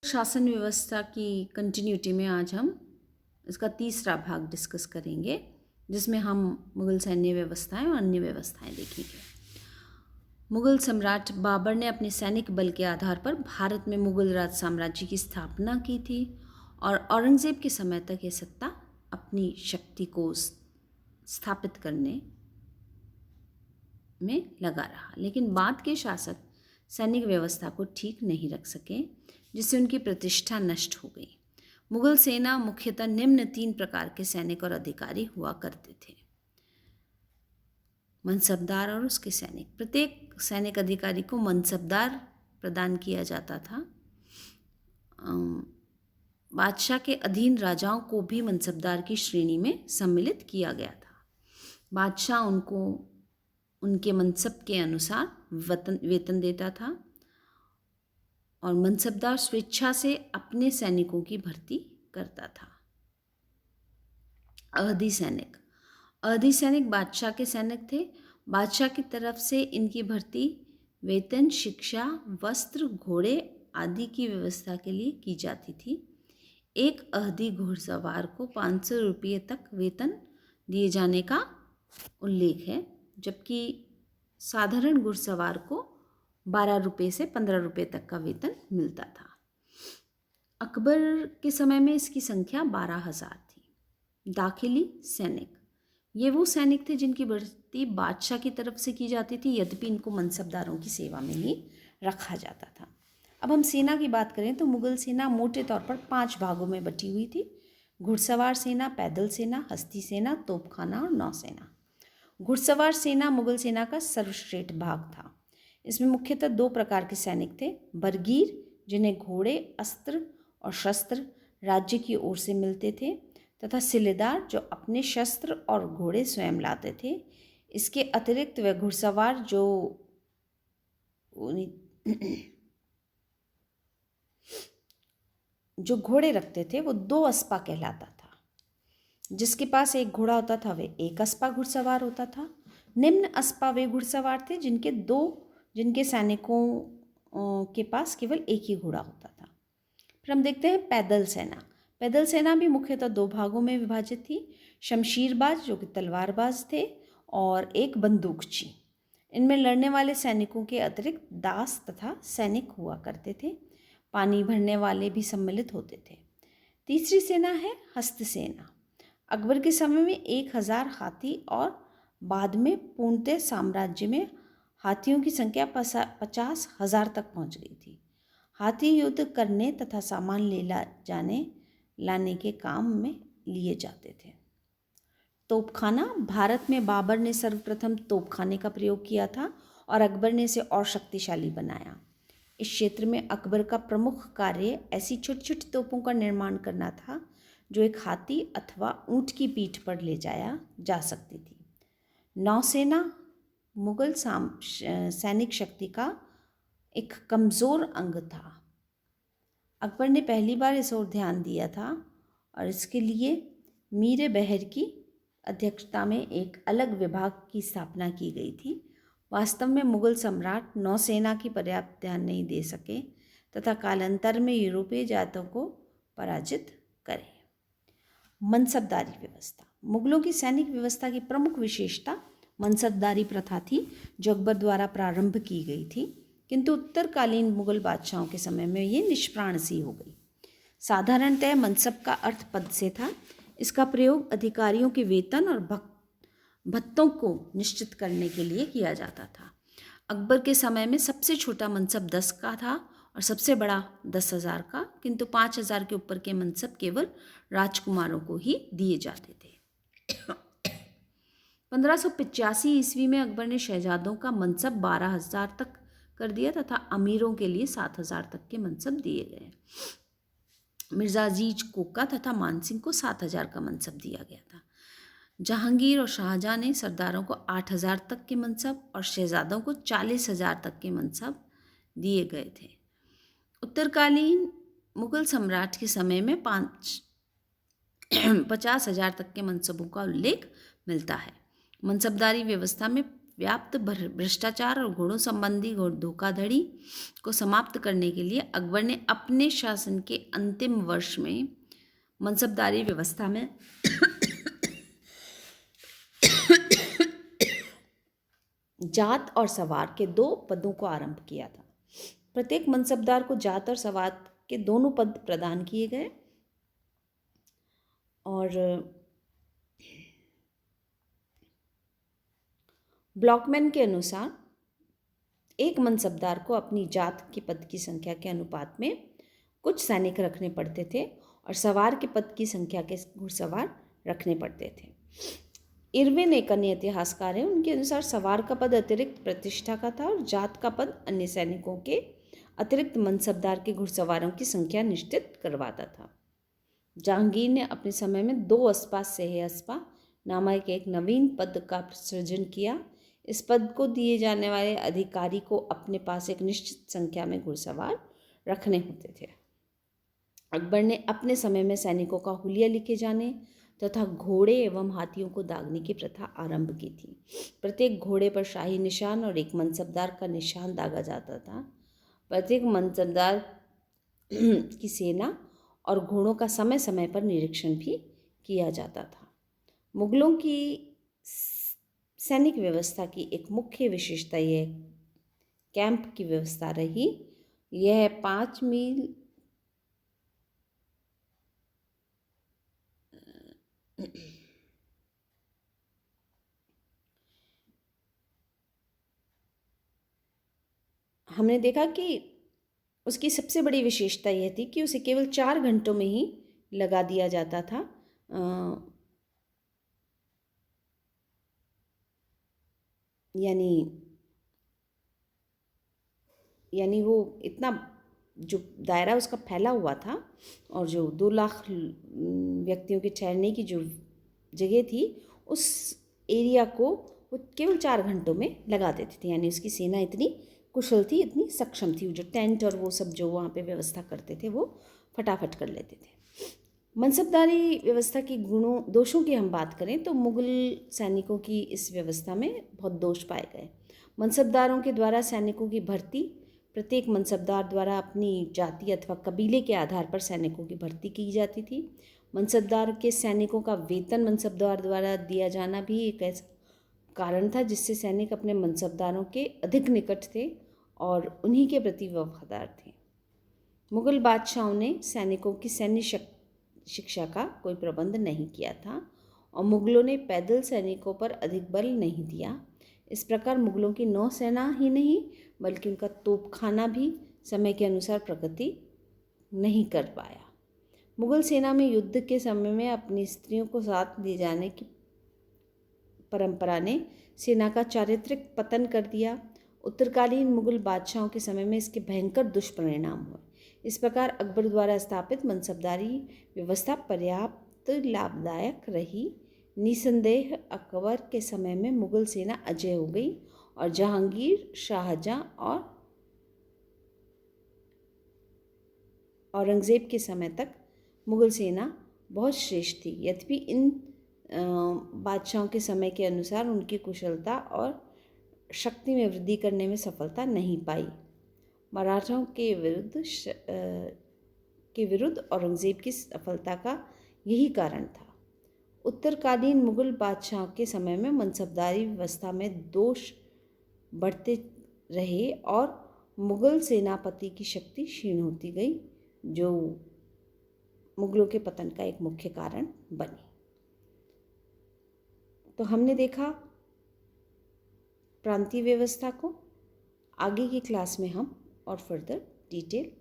शासन व्यवस्था की कंटिन्यूटी में आज हम इसका तीसरा भाग डिस्कस करेंगे, जिसमें हम मुग़ल सैन्य व्यवस्थाएं और अन्य व्यवस्थाएं देखेंगे। मुग़ल सम्राट बाबर ने अपने सैनिक बल के आधार पर भारत में मुग़ल राज साम्राज्य की स्थापना की थी और औरंगज़ेब के समय तक ये सत्ता अपनी शक्ति को स्थापित करने में लगा रहा। लेकिन बाद के शासक सैनिक व्यवस्था को ठीक नहीं रख सके, जिससे उनकी प्रतिष्ठा नष्ट हो गई। मुगल सेना मुख्यतः निम्न 3 प्रकार के सैनिक और अधिकारी हुआ करते थे: मनसबदार और उसके सैनिक। प्रत्येक सैनिक अधिकारी को मनसबदार प्रदान किया जाता था। बादशाह के अधीन राजाओं को भी मनसबदार की श्रेणी में सम्मिलित किया गया था। बादशाह उनको उनके मनसब के अनुसार वेतन देता था और मनसबदार स्वेच्छा से अपने सैनिकों की भर्ती करता था। अहदी सैनिक बादशाह के सैनिक थे। बादशाह की तरफ से इनकी भर्ती वेतन, शिक्षा, वस्त्र, घोड़े आदि की व्यवस्था के लिए की जाती थी। एक अहदी घुड़सवार को 500 रुपये तक वेतन दिए जाने का उल्लेख है, जबकि साधारण घुड़सवार को 12 रुपये से 15 रुपये तक का वेतन मिलता था। अकबर के समय में इसकी संख्या 12,000 थी। दाखिली सैनिक, ये वो सैनिक थे जिनकी भर्ती बादशाह की तरफ से की जाती थी, यद्यपि इनको मनसबदारों की सेवा में ही रखा जाता था। अब हम सेना की बात करें तो मुगल सेना मोटे तौर पर 5 भागों में बटी हुई थी: घुड़सवार सेना, पैदल सेना, हस्ती सेना, तोपखाना और नौसेना। घुड़सवार सेना मुगल सेना का सर्वश्रेष्ठ भाग था। इसमें मुख्यतः 2 प्रकार के सैनिक थे: बरगीर, जिन्हें घोड़े, अस्त्र और शस्त्र राज्य की ओर से मिलते थे, तथा सिलेदार, जो अपने शस्त्र और घोड़े स्वयं लाते थे। इसके अतिरिक्त वे घुड़सवार जो घोड़े रखते थे वो 2 अस्पा कहलाता था। जिसके पास एक घोड़ा होता था वे 1 अस्पा घुड़सवार होता था। निम्न अस्पा वे घुड़सवार थे जिनके सैनिकों के पास केवल एक ही घोड़ा होता था। फिर हम देखते हैं पैदल सेना। पैदल सेना भी मुख्यतः 2 भागों में विभाजित थी: शमशीरबाज, जो कि तलवारबाज थे, और एक बंदूकची। इनमें लड़ने वाले सैनिकों के अतिरिक्त दास तथा सैनिक हुआ करते थे। पानी भरने वाले भी सम्मिलित होते थे। तीसरी सेना है हस्त सेना। अकबर के समय में 1000 हाथी और बाद में पूर्णतः साम्राज्य में हाथियों की संख्या 50,000 तक पहुंच गई थी। हाथी युद्ध करने तथा सामान लाने के काम में लिए जाते थे। तोपखाना, भारत में बाबर ने सर्वप्रथम तोपखाने का प्रयोग किया था और अकबर ने इसे और शक्तिशाली बनाया। इस क्षेत्र में अकबर का प्रमुख कार्य ऐसी छोटी छोटी तोपों का निर्माण करना था जो एक हाथी अथवा ऊंट की पीठ पर ले जाया जा सकती थी। नौसेना मुगल सैनिक शक्ति का एक कमज़ोर अंग था। अकबर ने पहली बार इस ओर ध्यान दिया था और इसके लिए मीर बहर की अध्यक्षता में एक अलग विभाग की स्थापना की गई थी। वास्तव में मुगल सम्राट नौसेना की पर्याप्त ध्यान नहीं दे सके तथा कालांतर में यूरोपीय जातों को पराजित करे। मनसबदारी व्यवस्था। मुगलों की सैनिक व्यवस्था की प्रमुख विशेषता मनसबदारी प्रथा थी, जो अकबर द्वारा प्रारंभ की गई थी, किंतु उत्तरकालीन मुगल बादशाहों के समय में ये निष्प्राण सी हो गई। साधारणतः मनसब का अर्थ पद से था। इसका प्रयोग अधिकारियों के वेतन और भत्तों को निश्चित करने के लिए किया जाता था। अकबर के समय में सबसे छोटा मनसब 10 का था और सबसे बड़ा 10,000 का, किंतु 5,000 के ऊपर के मनसब केवल राजकुमारों को ही दिए जाते थे। 1585 ईस्वी में अकबर ने शहजादों का मनसब 12,000 तक कर दिया तथा अमीरों के लिए 7,000 तक के मनसब दिए गए। मिर्ज़ा अजीज कोका तथा मानसिंह को 7,000 का मनसब दिया गया था। जहांगीर और शाहजहां ने सरदारों को 8,000 तक के मनसब और शहजादों को 40,000 तक के मनसब दिए गए थे। उत्तरकालीन मुगल सम्राट के समय में 50,000 तक के मनसबों का उल्लेख मिलता है। मनसबदारी व्यवस्था में व्याप्त भ्रष्टाचार और घोड़ों संबंधी धोखाधड़ी को समाप्त करने के लिए अकबर ने अपने शासन के अंतिम वर्ष में मनसबदारी व्यवस्था में जात और सवार के 2 पदों को आरंभ किया था। प्रत्येक मनसबदार को जात और सवार के दोनों पद प्रदान किए गए और ब्लॉकमैन के अनुसार एक मनसबदार को अपनी जात के पद की संख्या के अनुपात में कुछ सैनिक रखने पड़ते थे और सवार के पद की संख्या के घुड़सवार रखने पड़ते थे। इरविन एक अन्य इतिहासकार हैं, उनके अनुसार सवार का पद अतिरिक्त प्रतिष्ठा का था और जात का पद अन्य सैनिकों के अतिरिक्त मनसबदार के घुड़सवारों की संख्या निश्चित करवाता था। जहांगीर ने अपने समय में 2 अस्पा सेह अस्पा नामक एक नवीन पद का सृजन किया। इस पद को दिए जाने वाले अधिकारी को अपने पास एक निश्चित संख्या में घुड़सवार रखने होते थे। अकबर ने अपने समय में सैनिकों का हुलिया लिखे जाने तथा घोड़े एवं हाथियों को दागने की प्रथा आरंभ की थी। प्रत्येक घोड़े पर शाही निशान और एक मनसबदार का निशान दागा जाता था। प्रत्येक मनसबदार की सेना और घोड़ों का समय समय पर निरीक्षण भी किया जाता था। मुगलों की सैनिक व्यवस्था की एक मुख्य विशेषता यह कैंप की व्यवस्था रही। यह 5 मील हमने देखा कि उसकी सबसे बड़ी विशेषता यह थी कि उसे केवल 4 घंटों में ही लगा दिया जाता था। यानी वो इतना जो दायरा उसका फैला हुआ था और जो 2 लाख व्यक्तियों के ठहरने की जो जगह थी, उस एरिया को वो केवल 4 घंटों में लगा देते थे। यानी उसकी सेना इतनी कुशल थी, इतनी सक्षम थी। जो टेंट और वो सब जो वहाँ पे व्यवस्था करते थे वो फटाफट कर लेते थे। मनसबदारी व्यवस्था की गुणों दोषों की हम बात करें तो मुग़ल सैनिकों की इस व्यवस्था में बहुत दोष पाए गए। मनसबदारों के द्वारा सैनिकों की भर्ती, प्रत्येक मनसबदार द्वारा अपनी जाति अथवा कबीले के आधार पर सैनिकों की भर्ती की जाती थी। मनसबदार के सैनिकों का वेतन मनसबदार द्वारा दिया जाना भी एक ऐसा कारण था जिससे सैनिक अपने मनसबदारों के अधिक निकट थे और उन्हीं के प्रति वफादार थे। मुग़ल बादशाहों ने सैनिकों की सैन्य शिक्षा का कोई प्रबंध नहीं किया था और मुग़लों ने पैदल सैनिकों पर अधिक बल नहीं दिया। इस प्रकार मुग़लों की नौसेना ही नहीं बल्कि उनका तोपखाना भी समय के अनुसार प्रगति नहीं कर पाया। मुग़ल सेना में युद्ध के समय में अपनी स्त्रियों को साथ ले जाने की परंपरा ने सेना का चारित्रिक पतन कर दिया। उत्तरकालीन मुग़ल बादशाहों के समय में इसके भयंकर दुष्परिणाम हुए। इस प्रकार अकबर द्वारा स्थापित मनसबदारी व्यवस्था पर्याप्त लाभदायक रही। निसंदेह अकबर के समय में मुग़ल सेना अजेय हो गई और जहांगीर, शाहजहां और औरंगज़ेब के समय तक मुग़ल सेना बहुत श्रेष्ठ थी। यद्यपि इन बादशाहों के समय के अनुसार उनकी कुशलता और शक्ति में वृद्धि करने में सफलता नहीं पाई। मराठाओं के विरुद्ध औरंगज़ेब की सफलता का यही कारण था। उत्तरकालीन मुग़ल बादशाहों के समय में मनसबदारी व्यवस्था में दोष बढ़ते रहे और मुग़ल सेनापति की शक्ति क्षीण होती गई, जो मुग़लों के पतन का एक मुख्य कारण बनी। तो हमने देखा प्रांतीय व्यवस्था को। आगे की क्लास में हम और फर्दर डिटेल